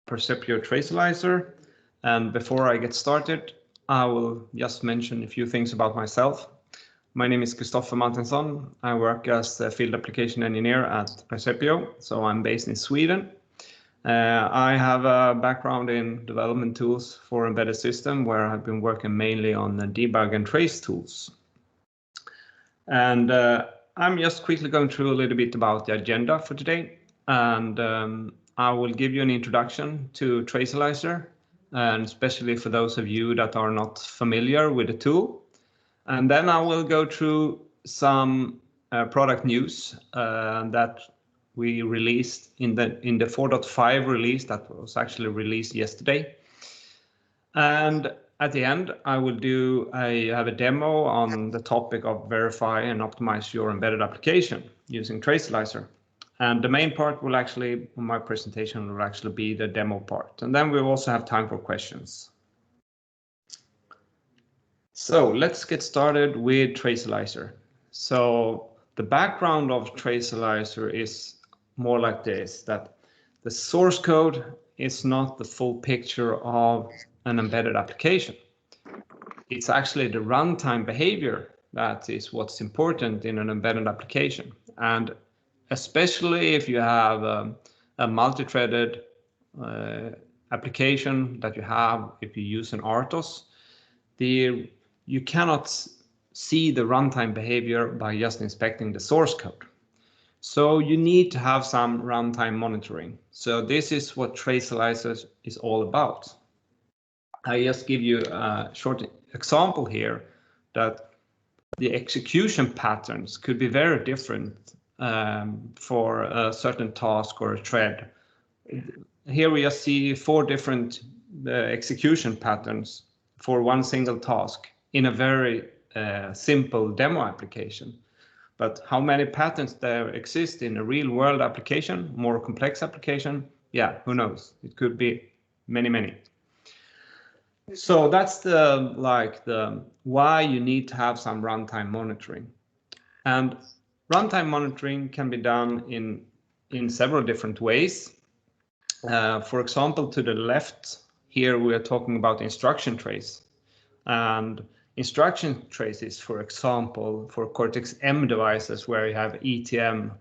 Percepio Tracealyzer. And before I get started, I will just mention a few things about myself. My name is Kristoffer Martinsson. I work as a field application engineer at Percepio, so I'm based in Sweden. I have a background in development tools for embedded system, where I've been working mainly on the debug and trace tools. And I'm just quickly going through a little bit about the agenda for today. And I will give you an introduction to Tracealyzer, and especially for those of you that are not familiar with the tool. And then I will go through some product news that we released in the 4.5 release that was actually released yesterday. And at the end, I will have a demo on the topic of verify and optimize your embedded application using Tracealyzer. And the main part will actually, my presentation will actually be the demo part. And then we'll also have time for questions. So let's get started with Tracealyzer. So the background of Tracealyzer is more like this, that the source code is not the full picture of an embedded application. It's actually the runtime behavior that is what's important in an embedded application. And especially if you have a multi-threaded application that you have, if you use an RTOS, you cannot see the runtime behavior by just inspecting the source code. So you need to have some runtime monitoring. So this is what Tracealyzer is all about. I just give you a short example here that the execution patterns could be very different for a certain task or a thread. Here we just see 4 different execution patterns for one single task in a very simple demo application. But how many patterns there exist in a real world application, more complex application? Yeah, who knows? It could be many, many. So that's the why you need to have some runtime monitoring. And runtime monitoring can be done in several different ways. For example, to the left here, we are talking about instruction trace. And instruction traces, for example, for Cortex-M devices where you have ETM.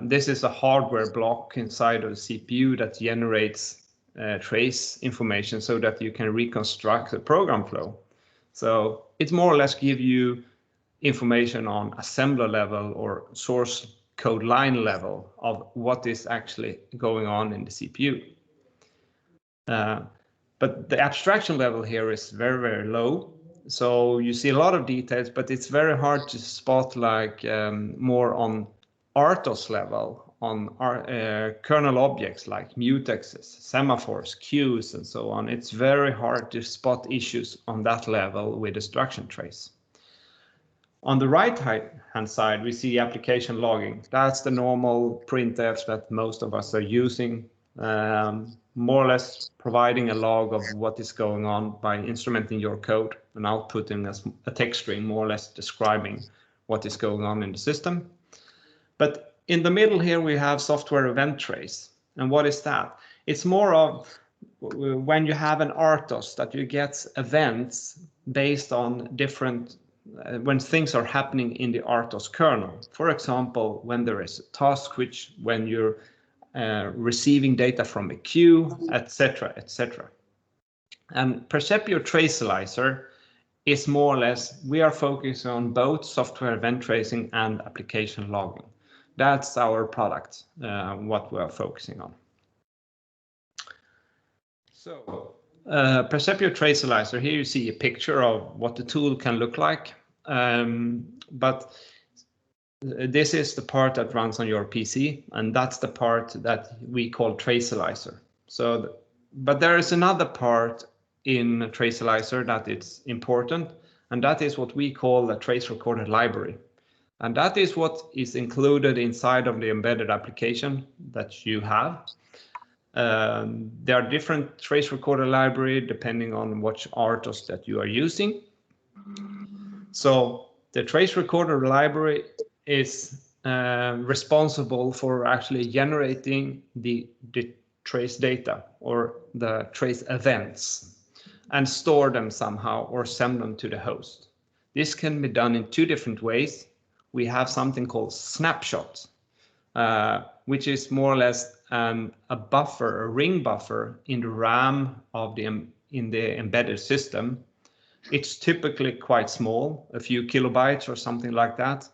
This is a hardware block inside of the CPU that generates trace information so that you can reconstruct the program flow. So it more or less gives you information on assembler level or source code line level of what is actually going on in the CPU. But the abstraction level here is very, very low. So you see a lot of details, but it's very hard to spot more on RTOS level, on kernel objects like mutexes, semaphores, queues, and so on. It's very hard to spot issues on that level with instruction trace. On the right-hand side, we see application logging. That's the normal printf that most of us are using, more or less providing a log of what is going on by instrumenting your code and outputting a text string, more or less describing what is going on in the system. But in the middle here, we have software event trace. And what is that? It's more of when you have an RTOS that you get events based on different when things are happening in the RTOS kernel. For example, when there is a task switch, when you're receiving data from a queue, etc., etc. And Percepio Tracealyzer is more or less, we are focusing on both software event tracing and application logging. That's our product, what we are focusing on. So Percepio Tracealyzer, here you see a picture of what the tool can look like. But this is the part that runs on your PC, and that's the part that we call Tracealyzer. So, but there is another part in Tracealyzer that is important, and that is what we call the trace recorder library. And that is what is included inside of the embedded application that you have. There are different trace recorder library depending on which RTOS that you are using. So the trace recorder library is responsible for actually generating the trace data or the trace events and store them somehow or send them to the host. This can be done in two different ways. We have something called snapshot, which is more or less a buffer, a ring buffer in the RAM of in the embedded system. It's typically quite small, a few kilobytes or something like that,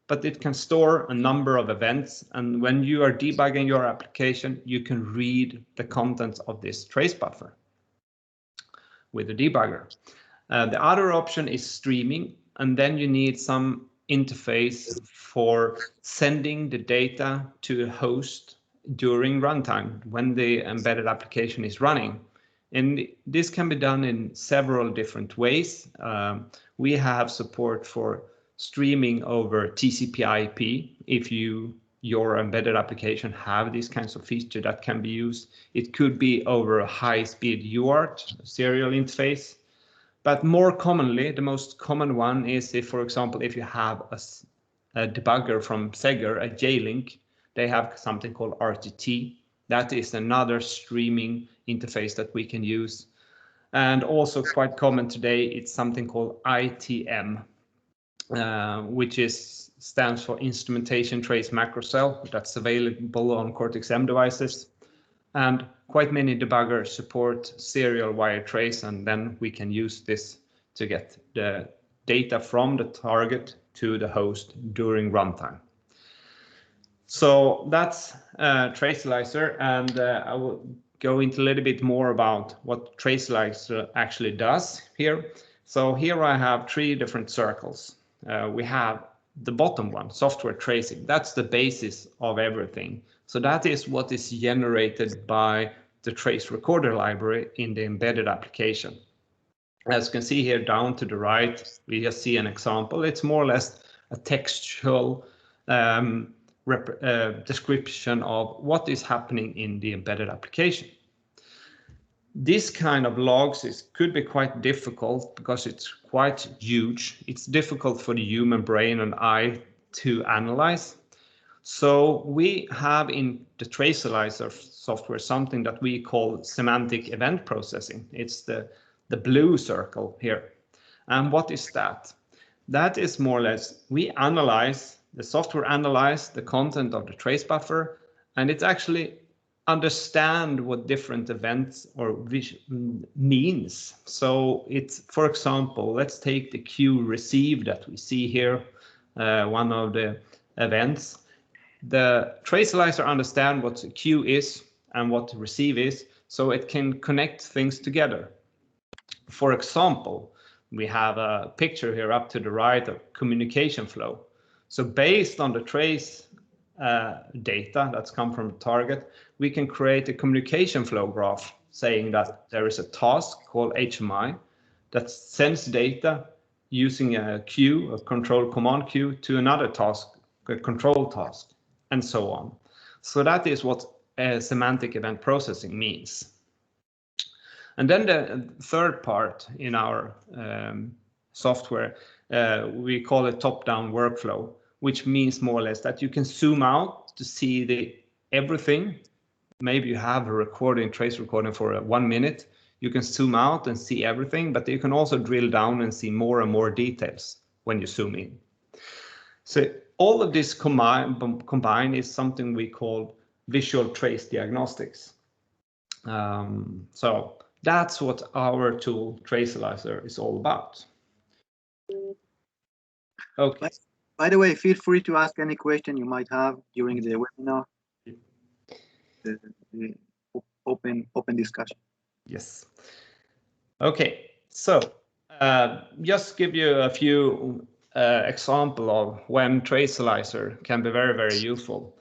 but it can store a number of events. And when you are debugging your application, you can read the contents of this trace buffer with the debugger. The other option is streaming, and then you need some interface for sending the data to a host during runtime when the embedded application is running. And this can be done in several different ways. We have support for streaming over TCP/IP if your embedded application have these kinds of features that can be used. It could be over a high-speed UART, serial interface. But more commonly, the most common one is if, for example, if you have a debugger from Segger, a J-Link, they have something called RTT. That is another streaming interface that we can use. And also quite common today, it's something called ITM, which stands for Instrumentation Trace Macro Cell. That's available on Cortex-M devices. And quite many debuggers support serial wire trace, and then we can use this to get the data from the target to the host during runtime. So that's Tracealyzer, and I will go into a little bit more about what Tracealyzer actually does here. So here I have three different circles. We have the bottom one, software tracing. That's the basis of everything. So that is what is generated by the trace recorder library in the embedded application. As you can see here down to the right, we just see an example. It's more or less a textual description of what is happening in the embedded application. This kind of logs could be quite difficult because it's quite huge. It's difficult for the human brain and eye to analyze. So we have in the Tracealyzer software something that we call semantic event processing. It's the blue circle here. And what is that? That is more or less, the software analyze the content of the trace buffer, and it actually understand what different events or means. So it's, for example, let's take the queue receive that we see here, one of the events. The Tracealyzer understand what the queue is and what the receive is, so it can connect things together. For example, we have a picture here up to the right of communication flow. So based on the trace data that's come from the target, we can create a communication flow graph saying that there is a task called HMI that sends data using a queue, a control command queue, to another task, a control task, and so on. So that is what semantic event processing means. And then the third part in our software, we call it top-down workflow, which means more or less that you can zoom out to see everything. Maybe you have a trace recording for 1 minute. You can zoom out and see everything, but you can also drill down and see more and more details when you zoom in. So all of this combined is something we call visual trace diagnostics. So that's what our tool Tracealyzer is all about. Okay. By the way, feel free to ask any question you might have during the webinar. The open discussion. Yes. Okay. So just give you a few example of when Tracealyzer can be very, very useful.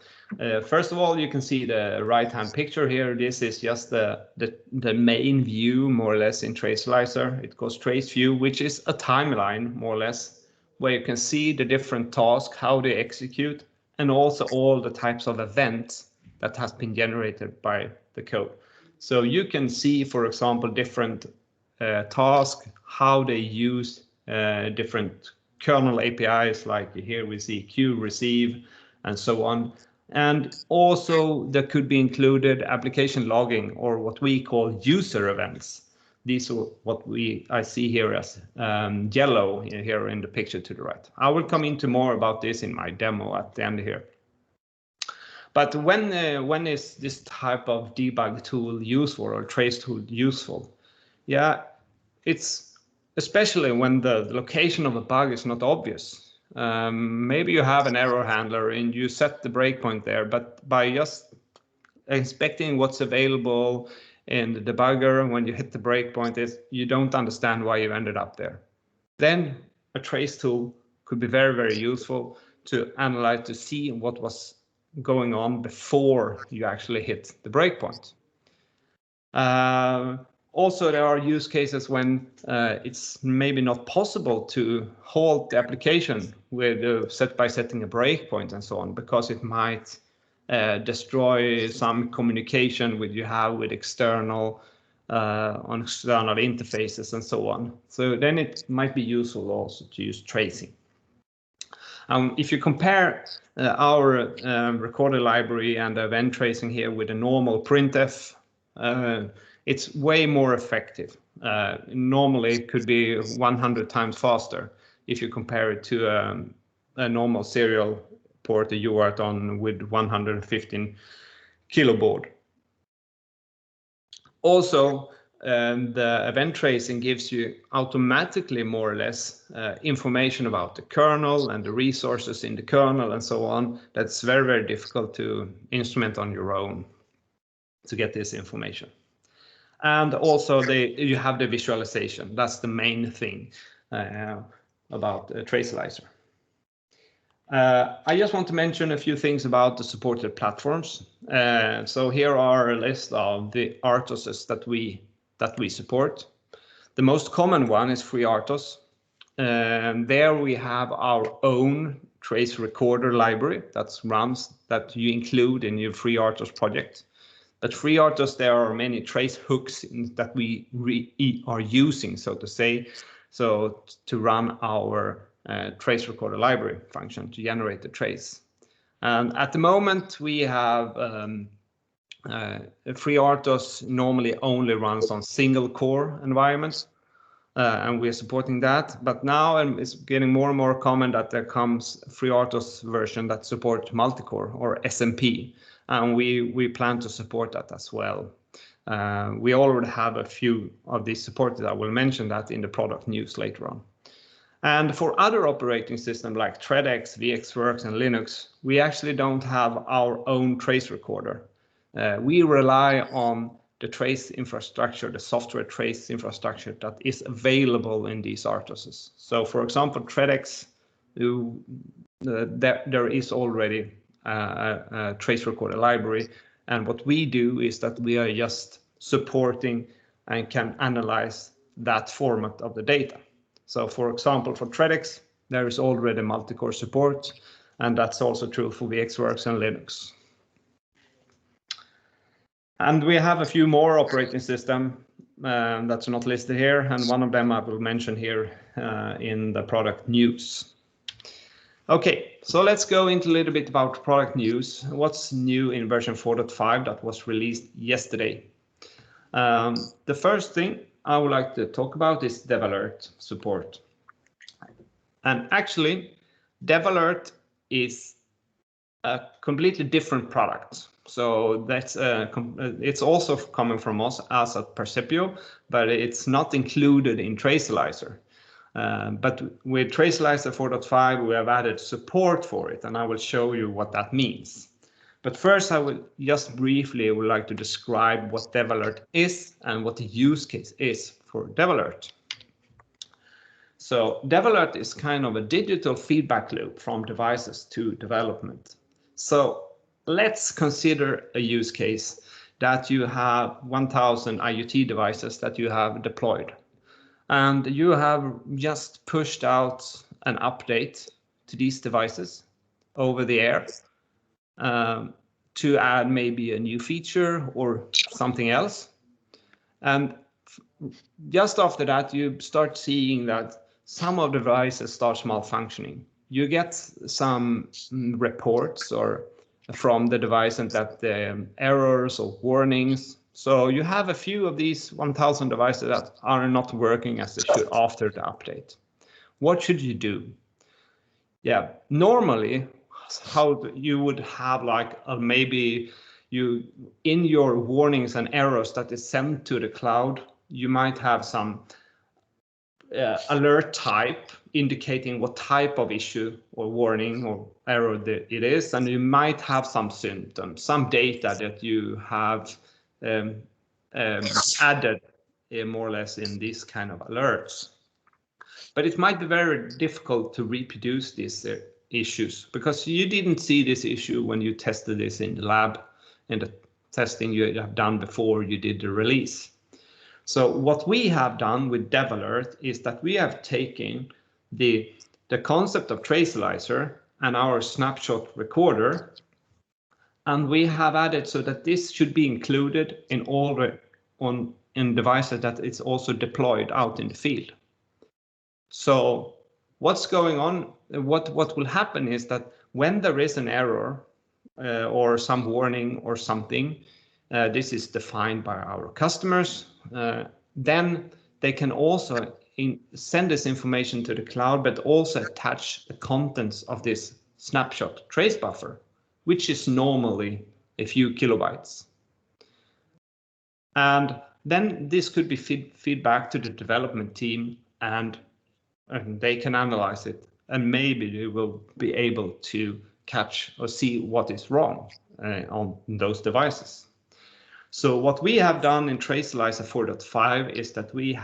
First of all, you can see the right-hand picture here. This is just the main view, more or less, in Tracealyzer. It goes trace view, which is a timeline, more or less, where you can see the different tasks, how they execute, and also all the types of events that has been generated by the code. So you can see, for example, different tasks, how they use different kernel APIs, like here we see queue receive and so on. And also there could be included application logging, or what we call user events. These are what I see here as yellow here in the picture to the right. I will come into more about this in my demo at the end here. But when is this type of debug tool useful, or trace tool useful? Yeah, it's especially when the location of a bug is not obvious. Maybe you have an error handler and you set the breakpoint there, but by just inspecting what's available in the debugger when you hit the breakpoint, you don't understand why you ended up there. Then a trace tool could be very, very useful to analyze, to see what was going on before you actually hit the breakpoint. Also, there are use cases when it's maybe not possible to halt the application with by setting a breakpoint and so on, because it might destroy some communication you have with external interfaces and so on. So then it might be useful also to use tracing. If you compare our recorder library and event tracing here with a normal printf, it's way more effective. Normally it could be 100 times faster if you compare it to a normal serial port, a UART on with 115 kilobaud. Also, the event tracing gives you automatically more or less information about the kernel and the resources in the kernel and so on. That's very, very difficult to instrument on your own to get this information. And also you have the visualization. That's the main thing about Tracealyzer. I just want to mention a few things about the supported platforms. So here are a list of the RTOSes that we support. The most common one is FreeRTOS. There we have our own trace recorder library that you include in your FreeRTOS project. But FreeRTOS, there are many trace hooks that we are using, so to say, so to run our trace recorder library function to generate the trace. And at the moment, we have FreeRTOS normally only runs on single core environments, and we're supporting that. But now it's getting more and more common that there comes FreeRTOS version that supports multi-core or SMP, and we plan to support that as well. We already have a few of these supported. I will mention that in the product news later on. And for other operating systems like ThreadX, VxWorks, and Linux, we actually don't have our own trace recorder. We rely on the trace infrastructure, the software trace infrastructure that is available in these RTOSes. So for example, ThreadX, there is already a trace recorder library. And what we do is that we are just supporting and can analyze that format of the data. So for example, for ThreadX, there is already multi-core support, and that's also true for VxWorks and Linux. And we have a few more operating systems that's not listed here, and one of them I will mention here in the product news. Okay, so let's go into a little bit about product news. What's new in version 4.5 that was released yesterday? The first thing I would like to talk about is DevAlert support. And actually, DevAlert is a completely different product. So that's it's also coming from us as at Percepio, but it's not included in Tracealyzer. But with Tracealyzer 4.5, we have added support for it, and I will show you what that means. But first, I will just briefly would like to describe what DevAlert is and what the use case is for DevAlert. So DevAlert is kind of a digital feedback loop from devices to development. So let's consider a use case that you have 1,000 IoT devices that you have deployed. And you have just pushed out an update to these devices over the air to add maybe a new feature or something else. And just after that, you start seeing that some of the devices start malfunctioning. You get some reports or from the device and that errors or warnings. So you have a few of these 1000 devices that are not working as they should after the update. What should you do? Yeah, normally how you would have like maybe you in your warnings and errors that is sent to the cloud, you might have some alert type indicating what type of issue or warning or error that it is, and you might have some symptoms, some data that you have added more or less in these kind of alerts. But it might be very difficult to reproduce these issues because you didn't see this issue when you tested this in the lab and the testing you have done before you did the release. So what we have done with DevAlert is that we have taken the concept of Tracealyzer and our snapshot recorder, and we have added so that this should be included in all the in devices that it's also deployed out in the field. So what's going on? What will happen is that when there is an error or some warning or something, this is defined by our customers. Then they can also send this information to the cloud, but also attach the contents of this snapshot trace buffer, which is normally a few kilobytes. And then this could be feedback to the development team, and they can analyze it, and maybe they will be able to catch or see what is wrong on those devices. So what we have done in Tracealyzer 4.5 is that we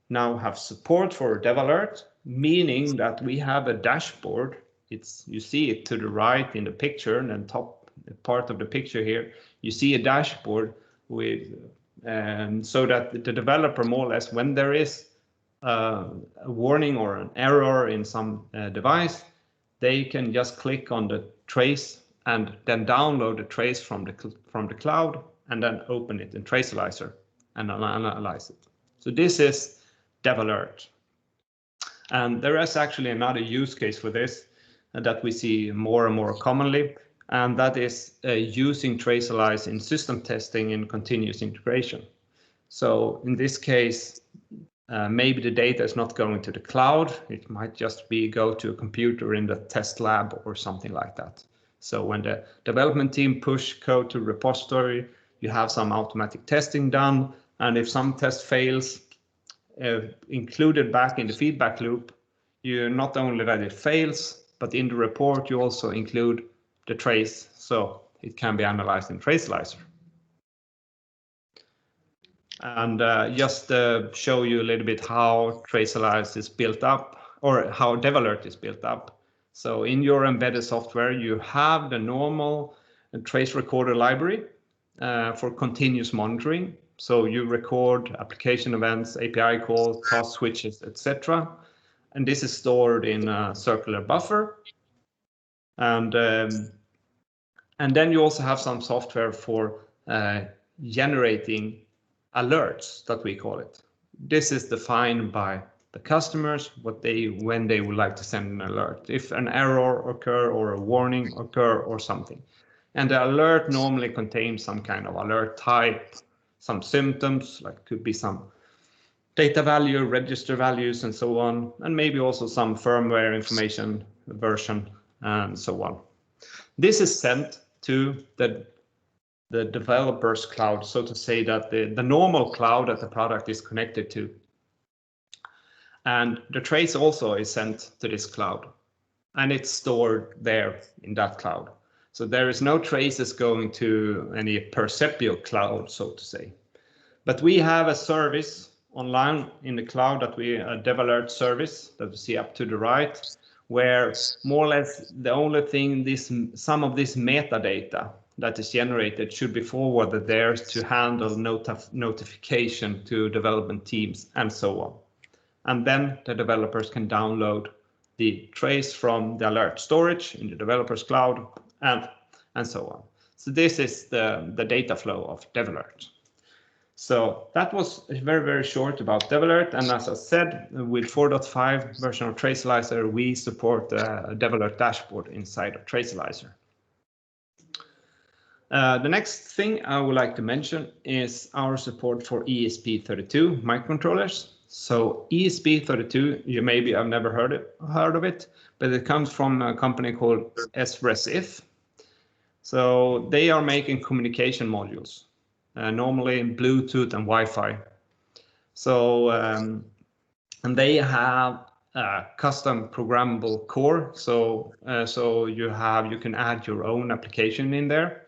now have support for DevAlert, meaning that we have a dashboard. You see it to the right in the picture, and then top part of the picture here, you see a dashboard with so that the developer more or less, when there is a warning or an error in some device, they can just click on the trace and then download the trace from the cloud and then open it in Tracealyzer and analyze it. So this is DevAlert. And there is actually another use case for this that we see more and more commonly, and that is using Tracealyze in system testing and continuous integration. So in this case, maybe the data is not going to the cloud. It might just go to a computer in the test lab or something like that. So when the development team push code to repository, you have some automatic testing done. And if some test fails, included back in the feedback loop, you not only that it fails, but in the report, you also include the trace. So it can be analyzed in Tracealyzer. And just to show you a little bit how Tracealyze is built up, or how DevAlert is built up. So in your embedded software, you have the normal trace recorder library for continuous monitoring. So you record application events, API calls, task switches, etc. And this is stored in a circular buffer. And then you also have some software for generating alerts, that we call it. This is defined by the customers, when they would like to send an alert, if an error occur or a warning occur or something. And the alert normally contains some kind of alert type, some symptoms, like could be some data value, register values, and so on, and maybe also some firmware information, version, and so on. This is sent to the developer's cloud, so to say, that the normal cloud that the product is connected to. And the trace also is sent to this cloud, and it's stored there in that cloud. So there is no traces going to any perceptual cloud, so to say. But we have a service online in the cloud that a DevAlert service that you see up to the right, where more or less the only thing some of this metadata that is generated should be forwarded there to handle notification to development teams and so on. And then the developers can download the trace from the alert storage in the developer's cloud and so on. So this is the data flow of DevAlert. So that was very, very short about DevAlert. And as I said, with 4.5 version of Tracealyzer, we support a DevAlert dashboard inside of Tracealyzer. The next thing I would like to mention is our support for ESP32 microcontrollers. So ESP32, you maybe have never heard of it, but it comes from a company called Espressif. So they are making communication modules, normally in Bluetooth and Wi-Fi. So and they have a custom programmable core. So you can add your own application in there.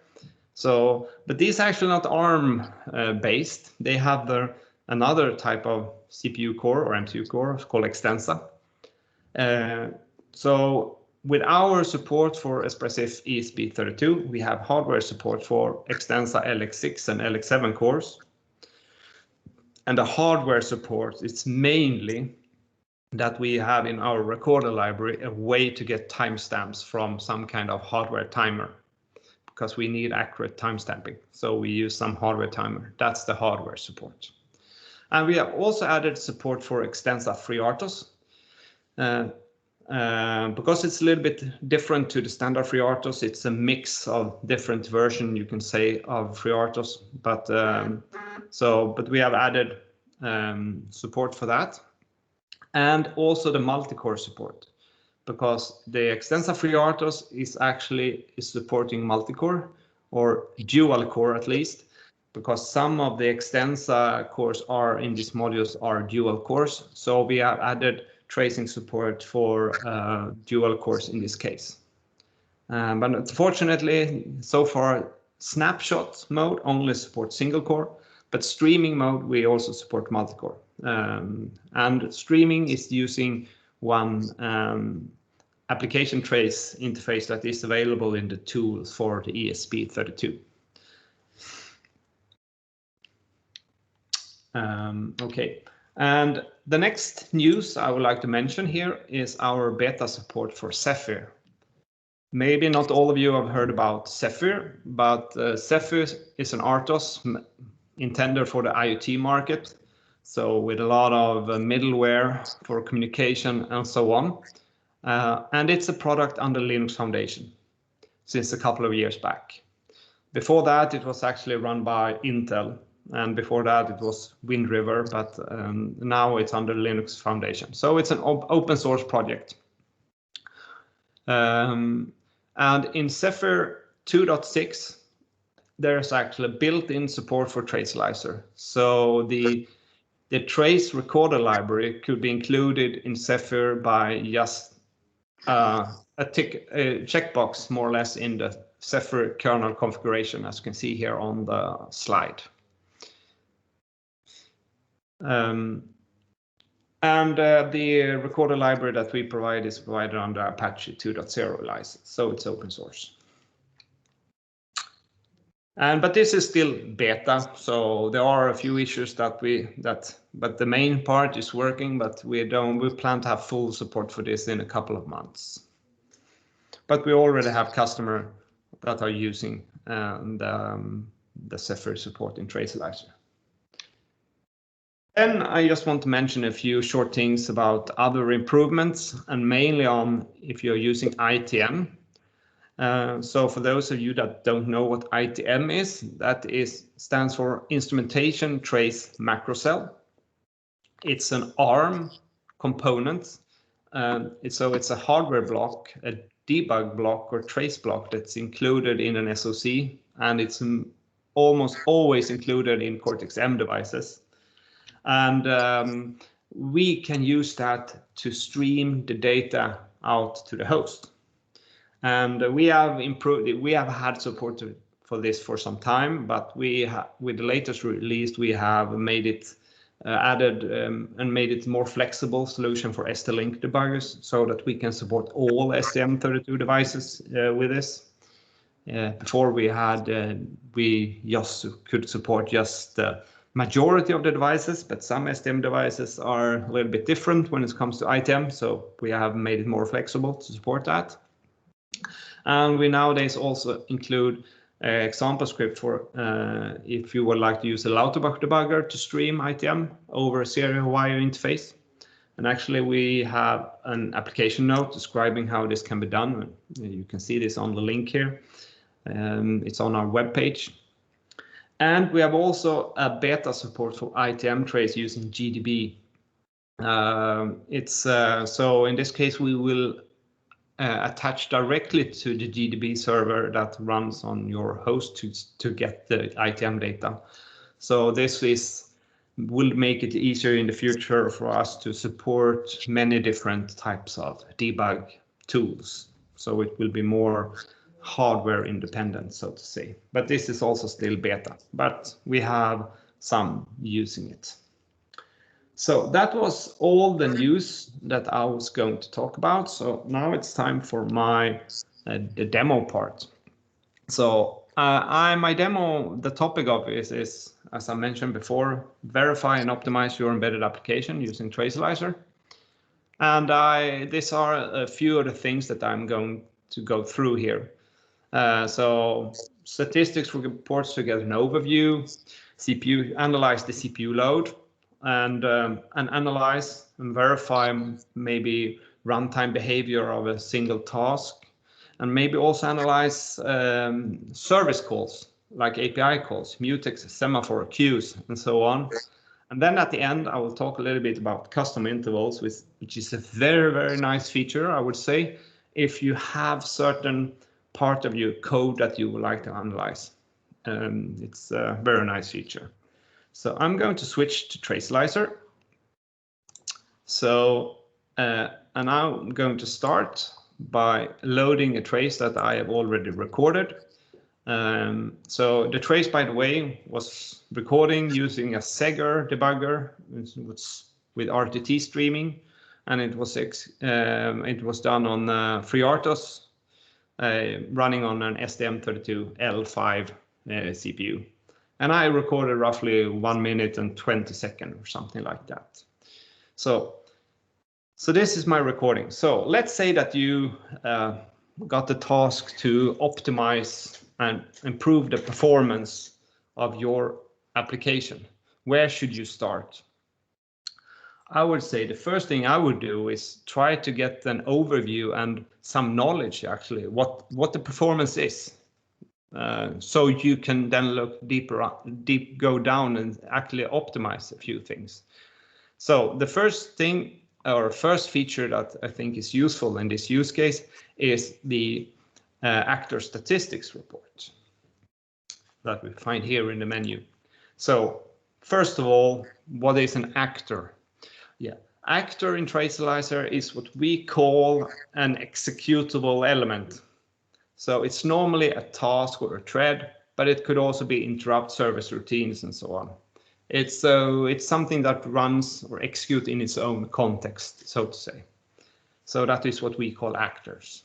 So, but these are actually not ARM based. They have another type of CPU core or MCU core called Extensa. So with our support for Espressif ESP32, we have hardware support for Extensa LX6 and LX7 cores. And the hardware support, it's mainly that we have in our recorder library a way to get timestamps from some kind of hardware timer, because we need accurate timestamping. So we use some hardware timer. That's the hardware support. And we have also added support for Extensa FreeRTOS. Because it's a little bit different to the standard FreeRTOS, it's a mix of different versions, you can say, of FreeRTOS. But we have added support for that, and also the multi-core support, because the Extensa FreeRTOS is supporting multi-core or dual core at least, because some of the Extensa cores are in these modules are dual cores. So we have added tracing support for dual cores in this case. But unfortunately, so far, snapshot mode only supports single core, but streaming mode, we also support multi-core. And streaming is using one application trace interface that is available in the tools for the ESP32. Okay, and the next news I would like to mention here is our beta support for Zephyr. Maybe not all of you have heard about Zephyr, but Zephyr is an RTOS intended for the IoT market. So with a lot of middleware for communication and so on. And it's a product under Linux Foundation since a couple of years back. Before that, it was actually run by Intel. And before that, it was Wind River, but now it's under Linux Foundation. So it's an open source project. And in Zephyr 2.6, there's actually built-in support for Tracelyzer. So the trace recorder library could be included in Zephyr by just a checkbox, more or less, in the Zephyr kernel configuration, as you can see here on the slide. And the recorder library that we provide is provided under Apache 2.0 license, so it's open source. But this is still beta, so there are a few issues but the main part is working, but we plan to have full support for this in a couple of months. But we already have customers that are using the Zephyr support in Tracelyzer. Then I just want to mention a few short things about other improvements, and mainly on if you're using ITM. So for those of you that don't know what ITM is, stands for Instrumentation Trace Macro Cell. It's an ARM component. So it's a hardware block, a debug block or trace block that's included in an SoC, and it's almost always included in Cortex-M devices. And we can use that to stream the data out to the host. And we have improved it. We have had support for this for some time, but with the latest release, we have made it added and made it more flexible solution for ST-Link debuggers, so that we can support all STM32 devices with this. Before we just could support just the majority of the devices, but some STM devices are a little bit different when it comes to ITM, so we have made it more flexible to support that. And we nowadays also include an example script for if you would like to use a Lauterbach debugger to stream ITM over a serial wire interface. And actually we have an application note describing how this can be done. You can see this on the link here. It's on our web page. And we have also a beta support for ITM trace using GDB. So in this case, we will attach directly to the GDB server that runs on your host to get the ITM data. So this will make it easier in the future for us to support many different types of debug tools. So it will be more hardware independent, so to say. But this is also still beta, but we have some using it. So that was all the news that I was going to talk about. So now it's time for my the demo part. So my demo, the topic of it is, as I mentioned before, verify and optimize your embedded application using Tracealyzer. And these are a few of the things that I'm going to go through here. So statistics reports to get an overview, CPU, analyze the CPU load, and analyze and verify maybe runtime behavior of a single task, and maybe also analyze service calls like API calls, mutex, semaphore, queues, and so on. And then at the end, I will talk a little bit about custom intervals, which is a very, very nice feature, I would say, if you have certain part of your code that you would like to analyze. It's a very nice feature. So I'm going to switch to Tracealyzer. So, and I'm going to start by loading a trace that I have already recorded. So the trace, by the way, was recording using a Seger debugger with RTT streaming, and it was done on FreeRTOS, running on an STM32L5 CPU. And I recorded roughly 1 minute and 20 seconds or something like that. So this is my recording. So let's say that you got the task to optimize and improve the performance of your application. Where should you start? I would say the first thing I would do is try to get an overview and some knowledge, actually, what the performance is. So you can then look go down and actually optimize a few things. So the first thing or first feature that I think is useful in this use case is the actor statistics report that we find here in the menu. So first of all, what is an actor? Yeah, actor in Tracealyzer is what we call an executable element. So it's normally a task or a thread, but it could also be interrupt service routines and so on. It's something that runs or executes in its own context, so to say. So that is what we call actors.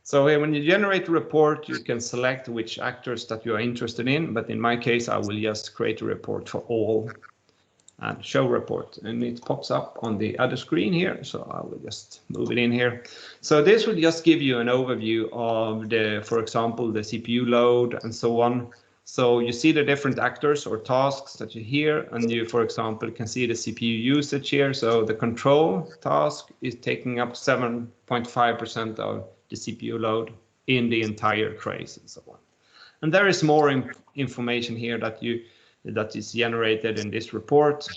So when you generate a report, you can select which actors that you are interested in, but in my case, I will just create a report for all and show report, and it pops up on the other screen here. So I will just move it in here. So this will just give you an overview of for example, the CPU load and so on. So you see the different actors or tasks that you hear, and you, for example, can see the CPU usage here. So the control task is taking up 7.5% of the CPU load in the entire trace and so on. And there is more information here that is generated in this report.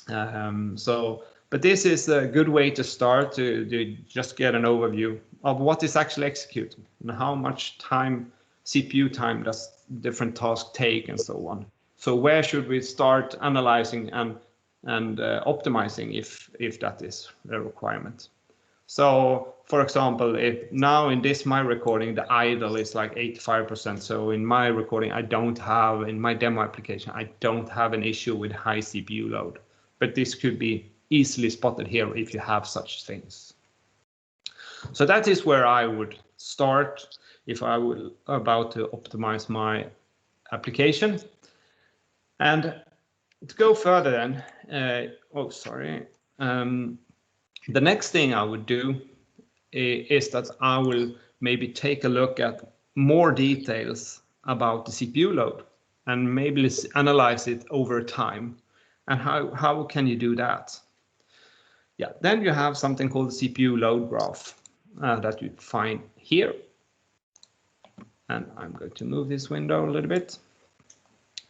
But this is a good way to start to just get an overview of what is actually executed and how much time, CPU time, does different tasks take and so on. So where should we start analyzing and optimizing if that is a requirement? So, for example, if now in my recording, the idle is like 85%. So in my recording, in my demo application, I don't have an issue with high CPU load. But this could be easily spotted here if you have such things. So that is where I would start if I were about to optimize my application. And to go further then, the next thing I would do is that I will maybe take a look at more details about the CPU load and maybe analyze it over time. And how can you do that? Yeah, then you have something called the CPU load graph that you find here. And I'm going to move this window a little bit.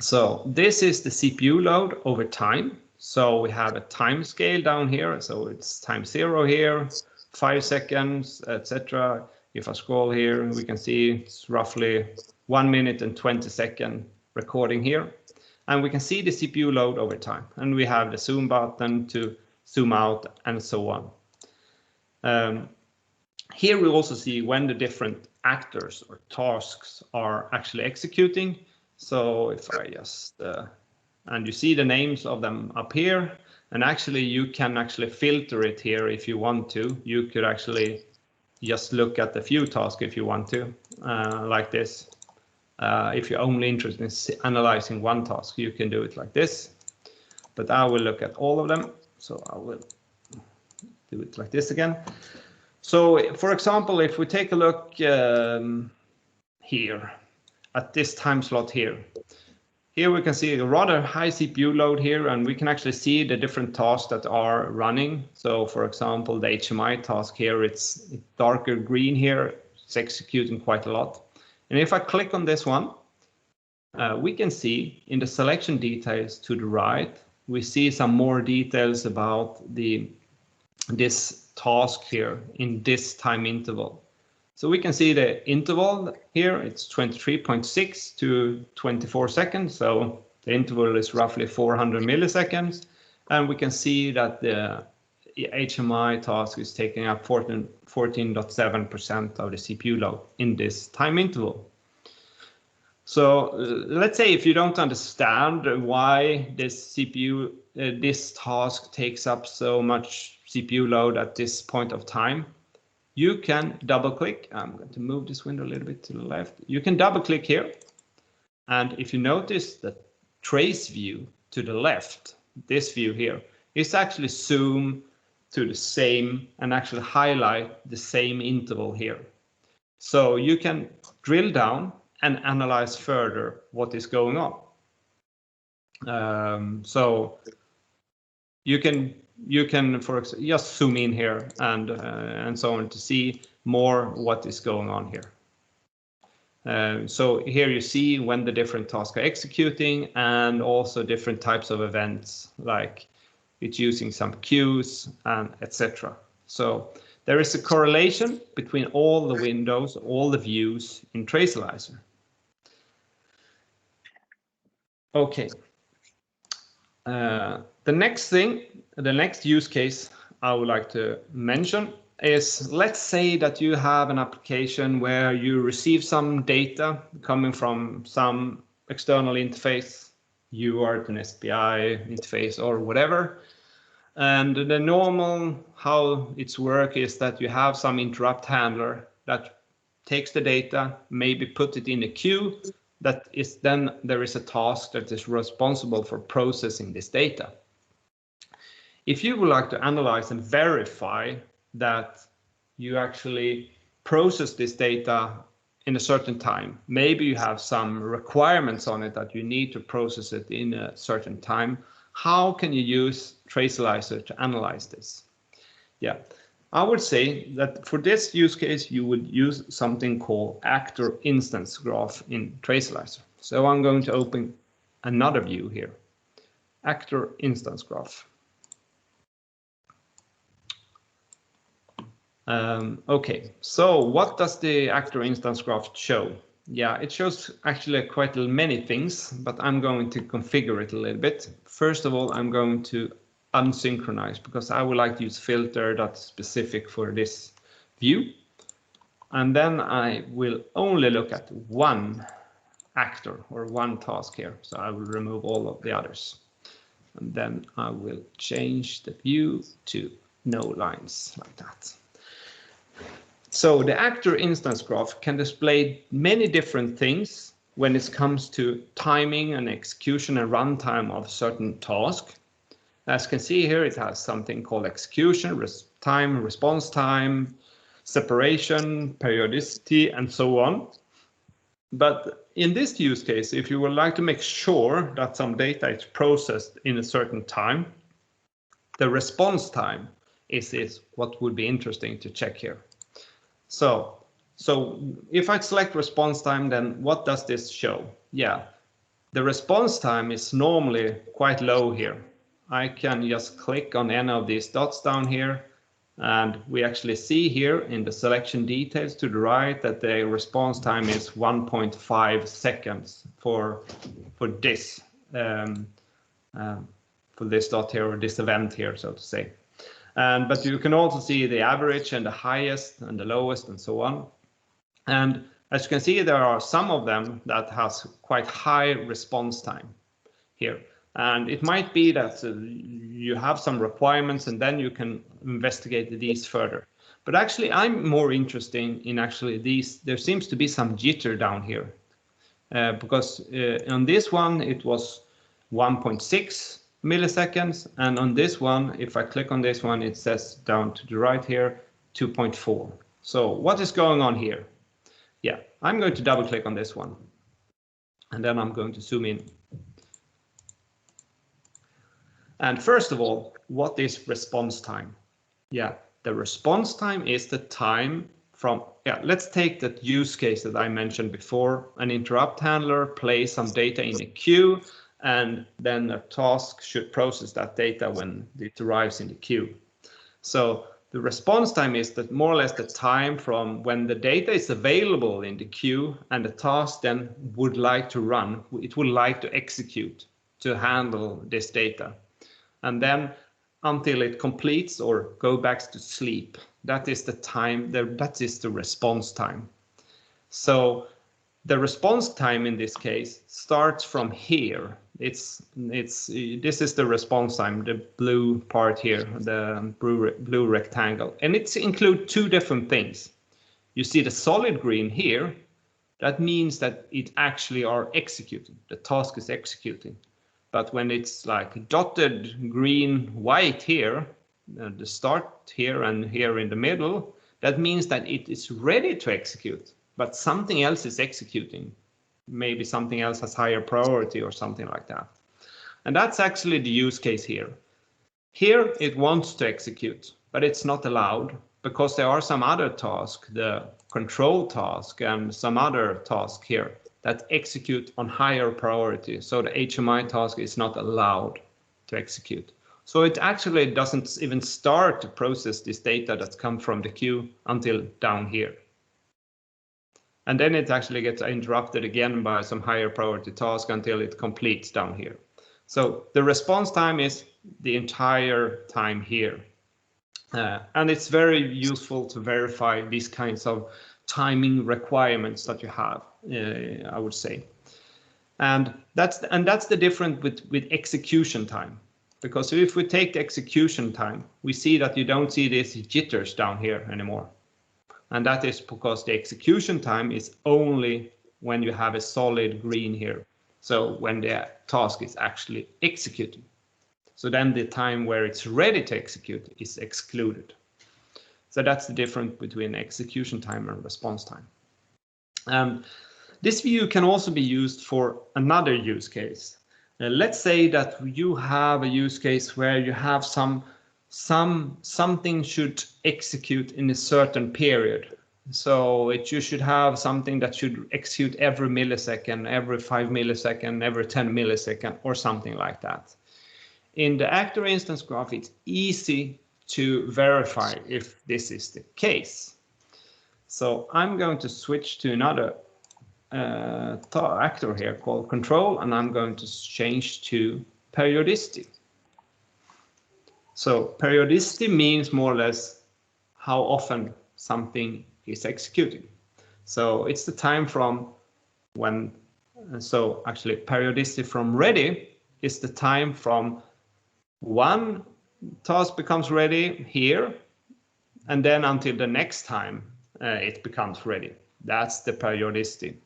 So this is the CPU load over time. So we have a time scale down here. So it's time 0 here, 5 seconds, etc. If I scroll here, we can see it's roughly 1 minute and 20 second recording here. And we can see the CPU load over time. And we have the zoom button to zoom out and so on. Here we also see when the different actors or tasks are actually executing. So if I just, and you see the names of them up here, and actually you can actually filter it here if you want to. You could actually just look at the few tasks if you want to, like this. If you're only interested in analyzing one task, you can do it like this. But I will look at all of them. So I will do it like this again. So for example, if we take a look here at this time slot here, we can see a rather high CPU load here, and we can actually see the different tasks that are running. So for example, the HMI task here, it's darker green here, it's executing quite a lot. And if I click on this one, we can see in the selection details to the right, we see some more details about this task here in this time interval. So we can see the interval here, it's 23.6 to 24 seconds. So the interval is roughly 400 milliseconds. And we can see that the HMI task is taking up 14.7% of the CPU load in this time interval. So let's say if you don't understand why this this task takes up so much CPU load at this point of time, you can double click. I'm going to move this window a little bit to the left. You can double click here. And if you notice the trace view to the left, this view here, is actually zoom to the same and actually highlight the same interval here. So you can drill down and analyze further what is going on. So you can for example just zoom in here and so on to see more what is going on here. So here you see when the different tasks are executing, and also different types of events, like it's using some queues and etc. So there is a correlation between all the windows, all the views in Tracealyzer. Okay. The next use case I would like to mention is, let's say that you have an application where you receive some data coming from some external interface, UART, an SPI interface or whatever. And the normal how it's work is that you have some interrupt handler that takes the data, maybe put it in a queue. That is then there is a task that is responsible for processing this data. If you would like to analyze and verify that you actually process this data in a certain time, maybe you have some requirements on it that you need to process it in a certain time, how can you use Tracealyzer to analyze this? Yeah. I would say that for this use case, you would use something called actor instance graph in Tracealyzer. So I'm going to open another view here, actor instance graph. Okay, so what does the actor instance graph show? Yeah, it shows actually quite many things, but I'm going to configure it a little bit. First of all, I'm going to unsynchronize, because I would like to use filter that's specific for this view. And then I will only look at one actor or one task here. So I will remove all of the others. And then I will change the view to no lines like that. So the actor instance graph can display many different things when it comes to timing and execution and runtime of certain task. As you can see here, it has something called execution, time, response time, separation, periodicity, and so on. But in this use case, if you would like to make sure that some data is processed in a certain time, the response time is what would be interesting to check here. So So if I select response time, then what does this show? Yeah, the response time is normally quite low here. I can just click on any of these dots down here, and we actually see here in the selection details to the right that the response time is 1.5 seconds for this dot here, or this event here, so to say. But you can also see the average and the highest and the lowest and so on. And as you can see, there are some of them that has quite high response time here. And it might be that you have some requirements and then you can investigate these further. But actually, I'm more interested in actually these. There seems to be some jitter down here because on this one, it was 1.6 milliseconds. And on this one, if I click on this one, it says down to the right here, 2.4. So what is going on here? Yeah, I'm going to double click on this one. And then I'm going to zoom in. And first of all, what is response time? Yeah, the response time is the time from, let's take that use case that I mentioned before. An interrupt handler plays some data in a queue, and then a task should process that data when it arrives in the queue. So the response time is that more or less the time from when the data is available in the queue and the task then would like to run, it would like to execute to handle this data. And then until it completes or go back to sleep, that is the time, that is the response time. So the response time in this case starts from here. This is the response time, the blue part here, the blue rectangle, and it includes two different things. You see the solid green here. That means that it actually are executing. The task is executing. But when it's like dotted green, white here, the start here and here in the middle, that means that it is ready to execute, but something else is executing. Maybe something else has higher priority or something like that. And that's actually the use case here. Here it wants to execute, but it's not allowed because there are some other tasks, the control task and some other task here that execute on higher priority. So the HMI task is not allowed to execute. So it actually doesn't even start to process this data that's come from the queue until down here. And then it actually gets interrupted again by some higher priority task until it completes down here. So the response time is the entire time here. And it's very useful to verify these kinds of timing requirements that you have, I would say. And that's the difference with execution time. Because if we take the execution time, we see that you don't see these jitters down here anymore. And that is because the execution time is only when you have a solid green here. So when the task is actually executing. So then the time where it's ready to execute is excluded. So that's the difference between execution time and response time. This view can also be used for another use case. Let's say that you have a use case where you have something should execute in a certain period. So you should have something that should execute every millisecond, every 5 milliseconds, every 10 milliseconds, or something like that. In the actor instance graph, it's easy to verify if this is the case. So I'm going to switch to another actor here called control, and I'm going to change to periodicity. So periodicity means more or less how often something is executing. So it's the time from when, so actually periodicity from ready is the time from one task becomes ready here, and then until the next time it becomes ready. That's the periodicity.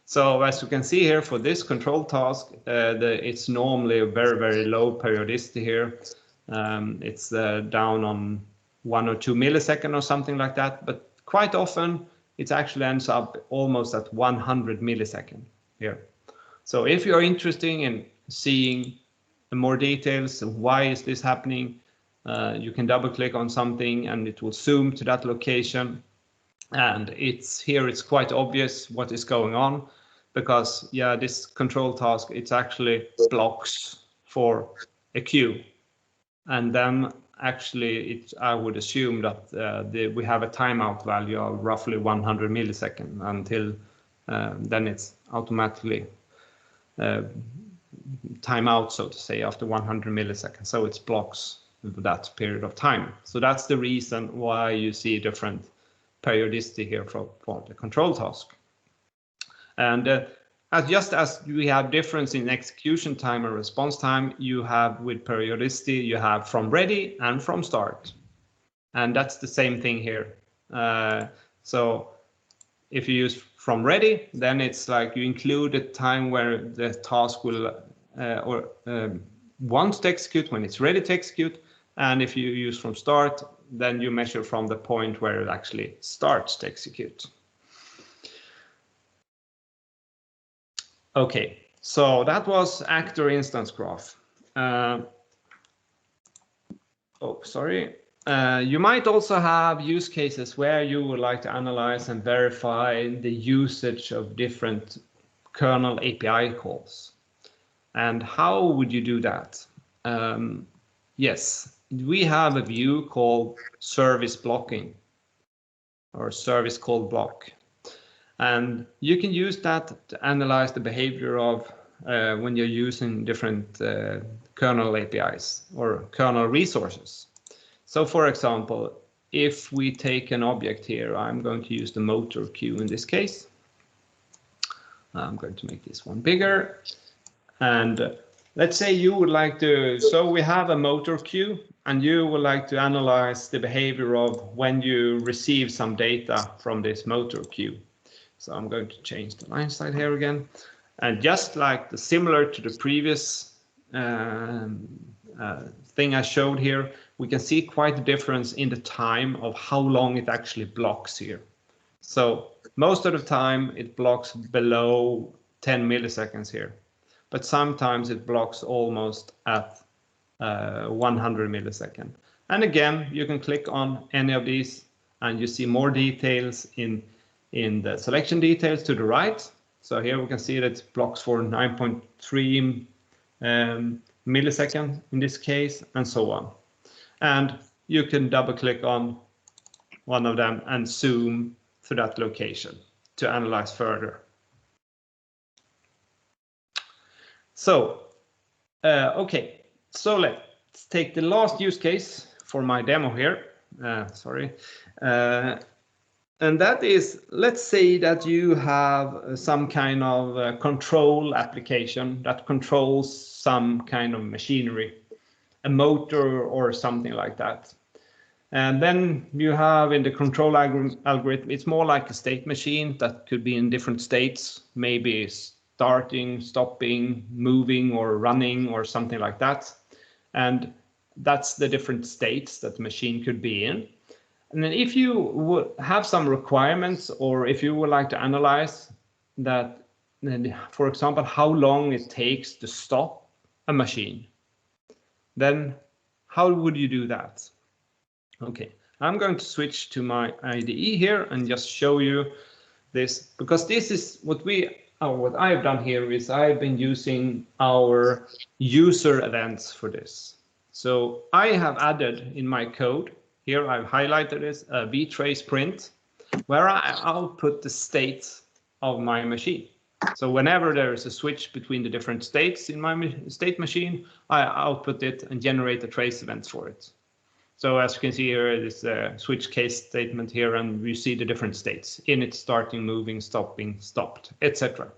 So as you can see here for this control task, it's normally a very, very low periodicity here. It's down on 1 or 2 milliseconds or something like that, but quite often it actually ends up almost at 100 milliseconds here. So if you're interested in seeing more details, why is this happening, you can double click on something and it will zoom to that location. And it's quite obvious what is going on, because yeah, this control task, it's actually blocks for a queue. And then actually I would assume that we have a timeout value of roughly 100 milliseconds until then it's automatically timeout, so to say, after 100 milliseconds. So it's blocks that period of time. So that's the reason why you see different periodicity here for the control task. And just as we have difference in execution time and response time, you have with periodicity, you have from ready and from start. And that's the same thing here. So if you use from ready, then it's like you include the time where the task will wants to execute, when it's ready to execute. And if you use from start, then you measure from the point where it actually starts to execute. Okay, so that was actor instance graph. You might also have use cases where you would like to analyze and verify the usage of different kernel API calls. And how would you do that? Yes, we have a view called service blocking, or service call block. And you can use that to analyze the behavior of when you're using different kernel APIs or kernel resources. So for example, if we take an object here, I'm going to use the motor queue in this case. I'm going to make this one bigger. And let's say you would like to, so we have a motor queue, and you would like to analyze the behavior of when you receive some data from this motor queue. So I'm going to change the line side here again. And just like similar to the previous thing I showed here, we can see quite a difference in the time of how long it actually blocks here. So most of the time it blocks below 10 milliseconds here, but sometimes it blocks almost at 100 milliseconds. And again, you can click on any of these and you see more details in the selection details to the right. So here we can see that it blocks for 9.3 milliseconds in this case, and so on. And you can double click on one of them and zoom to that location to analyze further. So, okay, so let's take the last use case for my demo here. And that is, let's say that you have some kind of control application that controls some kind of machinery, a motor or something like that. And then you have in the control algorithm, it's more like a state machine that could be in different states, maybe starting, stopping, moving, or running, or something like that. And that's the different states that the machine could be in. And then if you would have some requirements, or if you would like to analyze that, for example, how long it takes to stop a machine, then how would you do that? Okay, I'm going to switch to my IDE here and just show you this, because this is what I've done here is I've been using our user events for this. So I have added in my code here, I've highlighted this vtrace print, where I output the state of my machine. So whenever there is a switch between the different states in my state machine, I output it and generate a trace event for it. So as you can see here, it is a switch case statement here, and we see the different states: init, starting, moving, stopping, stopped, etc.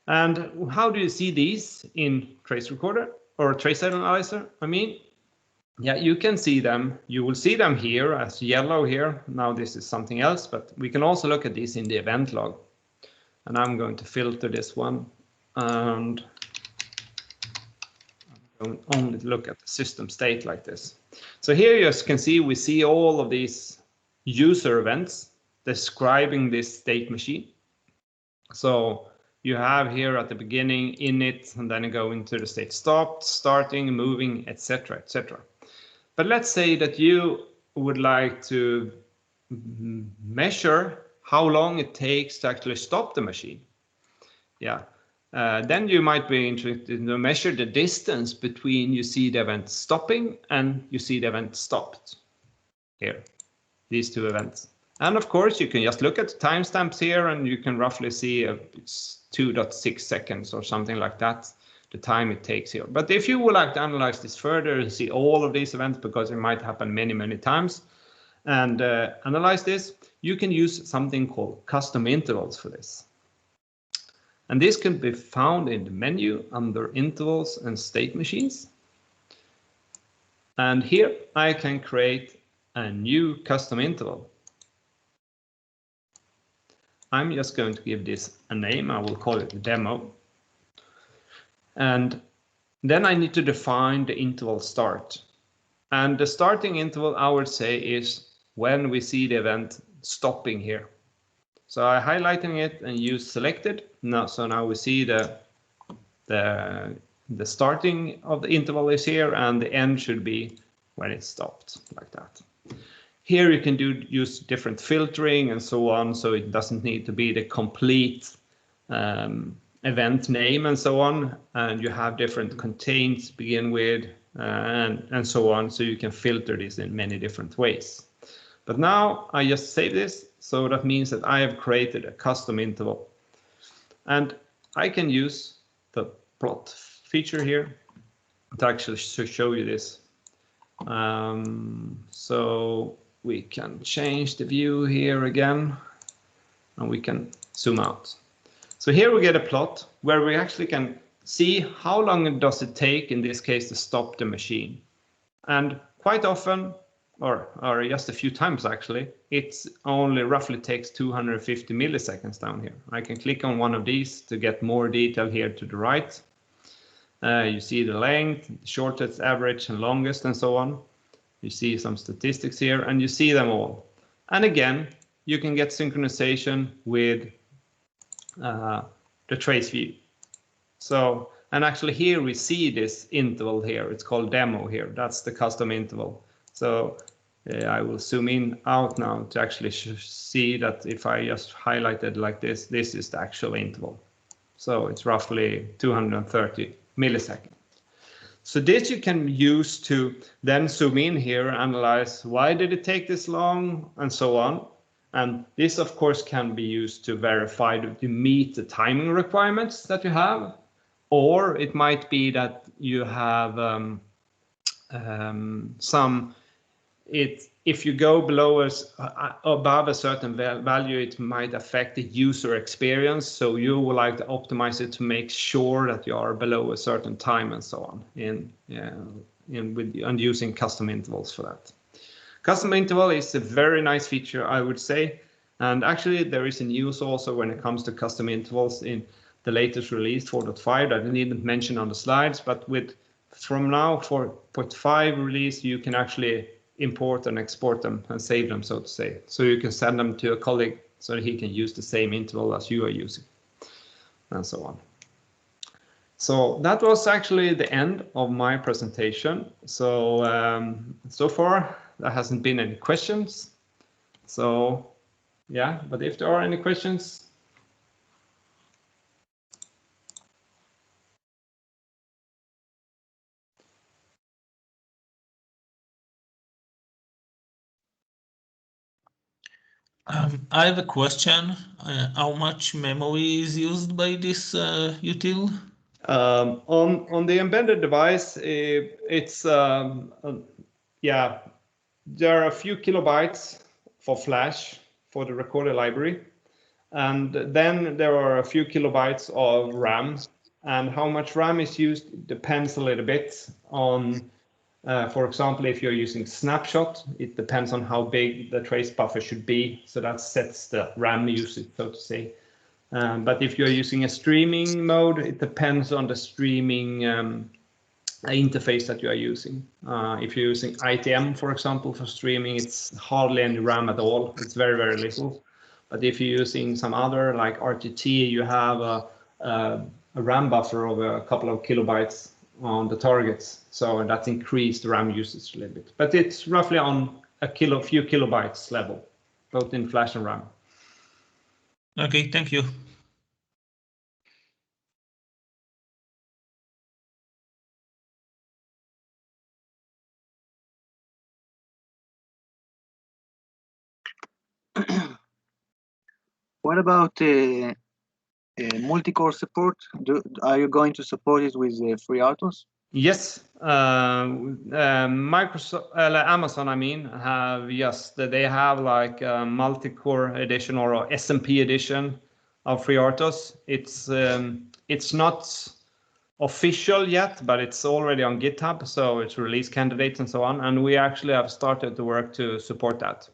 And how do you see these in trace recorder or trace analyzer? I mean, yeah, you can see them. You will see them here as yellow here. Now this is something else, but we can also look at this in the event log. And I'm going to filter this one, and I'm going to only look at the system state like this. So here you can see, we see all of these user events describing this state machine. So you have here at the beginning init, and then you go into the state stopped, starting, moving, etc., etc. But let's say that you would like to measure how long it takes to actually stop the machine. Yeah. Then you might be interested to measure the distance between you see the event stopping and you see the event stopped. Here, these two events. And of course, you can just look at the timestamps here and you can roughly see it's 2.6 seconds or something like that, the time it takes here. But if you would like to analyze this further and see all of these events, because it might happen many, many times, and analyze this, you can use something called custom intervals for this. And this can be found in the menu under intervals and state machines. And here I can create a new custom interval. I'm just going to give this a name. I will call it demo. And then I need to define the interval start. And the starting interval, I would say, is when we see the event stopping here. So I'm highlighting it and use selected. Now, so now we see the starting of the interval is here and the end should be when it stopped, like that. Here you can use different filtering and so on, so it doesn't need to be the complete event name and so on. And you have different contains to begin with and so on, so you can filter this in many different ways. But now I just save this, so that means that I have created a custom interval. And I can use the plot feature here to actually show you this. So we can change the view here again, and we can zoom out. So here we get a plot where we actually can see how long does it take, in this case, to stop the machine. And quite often, or just a few times actually, it's only roughly takes 250 milliseconds down here. I can click on one of these to get more detail here to the right. You see the length, shortest, average, and longest, and so on. You see some statistics here, and you see them all. And again, you can get synchronization with the trace view. So, and actually here we see this interval here. It's called demo here. That's the custom interval. So I will zoom in out now to actually see that if I just highlight it like this, this is the actual interval. So it's roughly 230 milliseconds. So this you can use to then zoom in here, analyze why did it take this long and so on. And this of course can be used to verify that you meet the timing requirements that you have, or it might be that you have if you go below above a certain value, it might affect the user experience. So you would like to optimize it to make sure that you are below a certain time and so on and using custom intervals for that. Custom interval is a very nice feature, I would say. And actually there is a news also when it comes to custom intervals in the latest release 4.5 that I didn't mention on the slides, but from now 4.5 release, you can actually import and export them and save them, so to say. So you can send them to a colleague so that he can use the same interval as you are using, and so on. So that was actually the end of my presentation. So so far there hasn't been any questions. So yeah, but if there are any questions. I have a question. How much memory is used by this util? On the embedded device, it's yeah, there are a few kilobytes for flash for the recorder library, and then there are a few kilobytes of RAM. And how much RAM is used depends a little bit on. For example, if you're using snapshot, it depends on how big the trace buffer should be. So that sets the RAM usage, so to say. But if you're using a streaming mode, it depends on the streaming interface that you are using. If you're using ITM, for example, for streaming, it's hardly any RAM at all. It's very, very little. But if you're using some other like RTT, you have a RAM buffer of a couple of kilobytes on the targets, so that's increased RAM usage a little bit, but it's roughly on a few kilobytes level. both in Flash and RAM. Okay, thank you. What about multi-core support? Are you going to support it with FreeRTOS? Yes, Microsoft, Amazon, I mean, have, yes, they have like a multi-core edition or a SMP edition of FreeRTOS. It's not official yet, but it's already on GitHub, so it's release candidates and so on. And we actually have started to work to support that.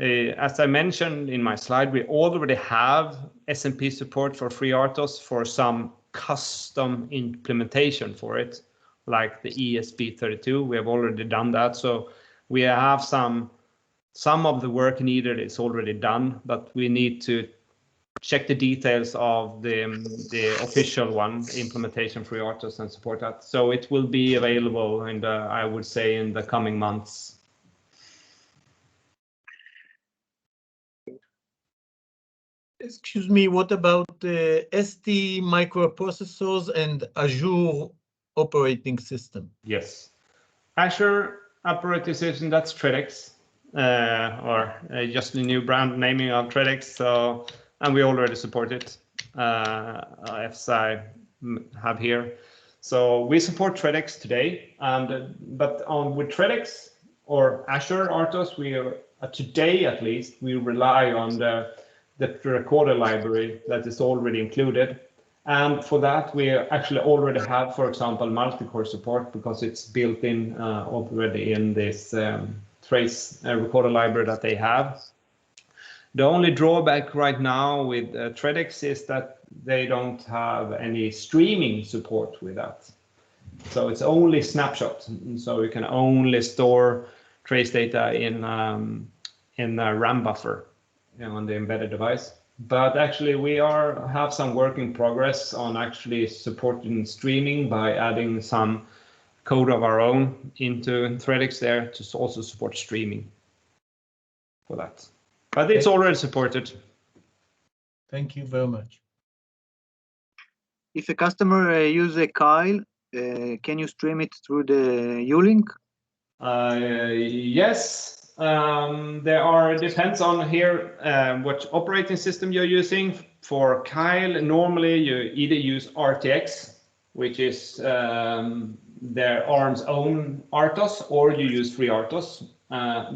As I mentioned in my slide, we already have SMP support for FreeRTOS for some custom implementation for it, like the ESP32. We have already done that. So we have some of the work needed is already done, but we need to check the details of the official one, implementation FreeRTOS, and support that. So it will be available in the, I would say, in the coming months. Excuse me, what about ST microprocessors and Azure operating system? Yes. Azure operating system, that's Tredex, or just a new brand naming of Tredex. So, and we already support it, as I have here. So we support Tredex today, but with Tredex or Azure RTOS, we are today at least we rely on the recorder library that is already included. And for that, we actually already have, for example, multi-core support because it's built in already in this trace recorder library that they have. The only drawback right now with Tredex is that they don't have any streaming support with that. So it's only snapshot. So you can only store trace data in a RAM buffer on the embedded device. But actually we have some work in progress on actually supporting streaming by adding some code of our own into Tredex there to also support streaming for that. But it's already supported. Thank you very much. If a customer uses a Kyle, can you stream it through the Ulink? Yes. Depends on here what operating system you're using. For Kyle, normally you either use RTX, which is their ARM's own RTOS, or you use FreeRTOS.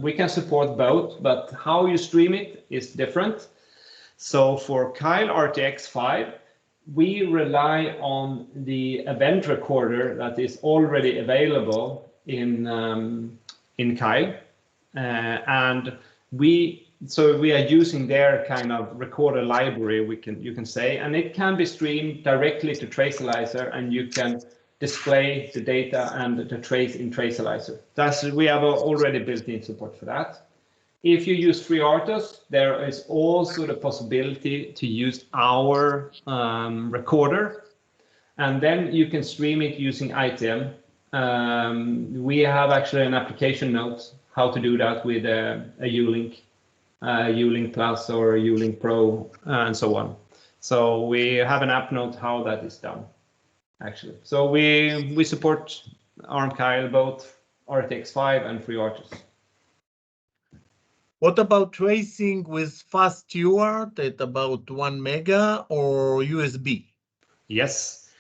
We can support both, but how you stream it is different. So for Kyle RTX 5, we rely on the event recorder that is already available in Kyle. And we are using their kind of recorder library, you can say, and it can be streamed directly to Tracealyzer, and you can display the data and the trace in Tracealyzer. We have already built-in support for that. If you use FreeRTOS, there is also the possibility to use our recorder, and then you can stream it using ITM. We have actually an application note how to do that with a Ulink, Ulink Plus or Ulink Pro, and so on. So we have an app note how that is done, actually. So we support ARM Kyle, both RTX 5 and FreeRTOS. What about tracing with fast UART at about 1 mega or USB? Yes.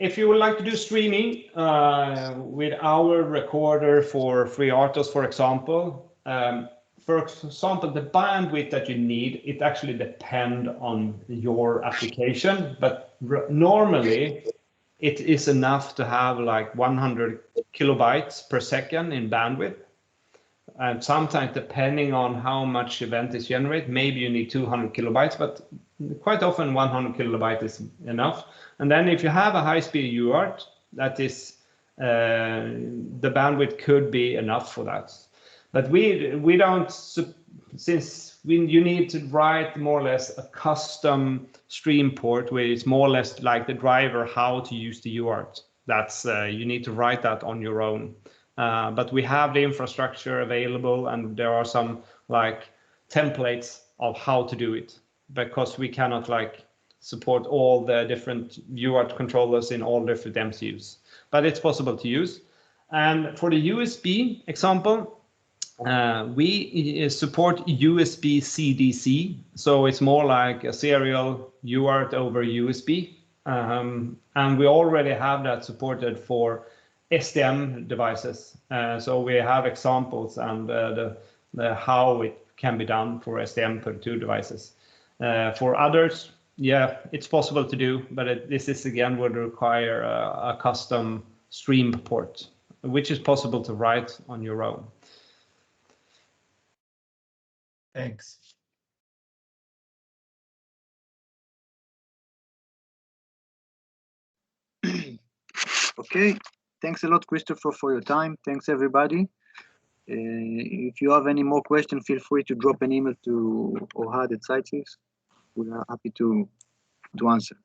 If you would like to do streaming with our recorder for FreeRTOS, for example, the bandwidth that you need, it actually depends on your application, but normally it is enough to have like 100 kilobytes per second in bandwidth. And sometimes, depending on how much event is generated, maybe you need 200 kilobytes, but quite often 100 kilobytes is enough. And then if you have a high-speed UART, that is, the bandwidth could be enough for that. But we don't, since you need to write more or less a custom stream port where it's more or less like the driver how to use the UART. That's you need to write that on your own. but we have the infrastructure available, and there are some like templates of how to do it, because we cannot like support all the different UART controllers in all different MCUs, but it's possible to use. And for the USB example, we support USB CDC, so it's more like a serial UART over USB, and we already have that supported for STM devices. So we have examples and the how it can be done for STM32 devices. For others, yeah, it's possible to do, but this is again would require a custom stream port, which is possible to write on your own. Thanks. Okay, thanks a lot, Christopher, for your time. Thanks, everybody. If you have any more questions, feel free to drop an email to Ohad at Sitesys. We are happy to answer.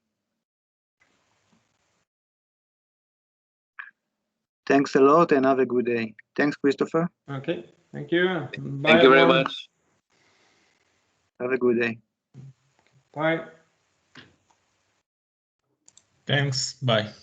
Thanks a lot and have a good day. Thanks, Christopher. Okay, thank you. Bye, Thank you very everyone. much. Have a good day. Bye. Thanks. Bye.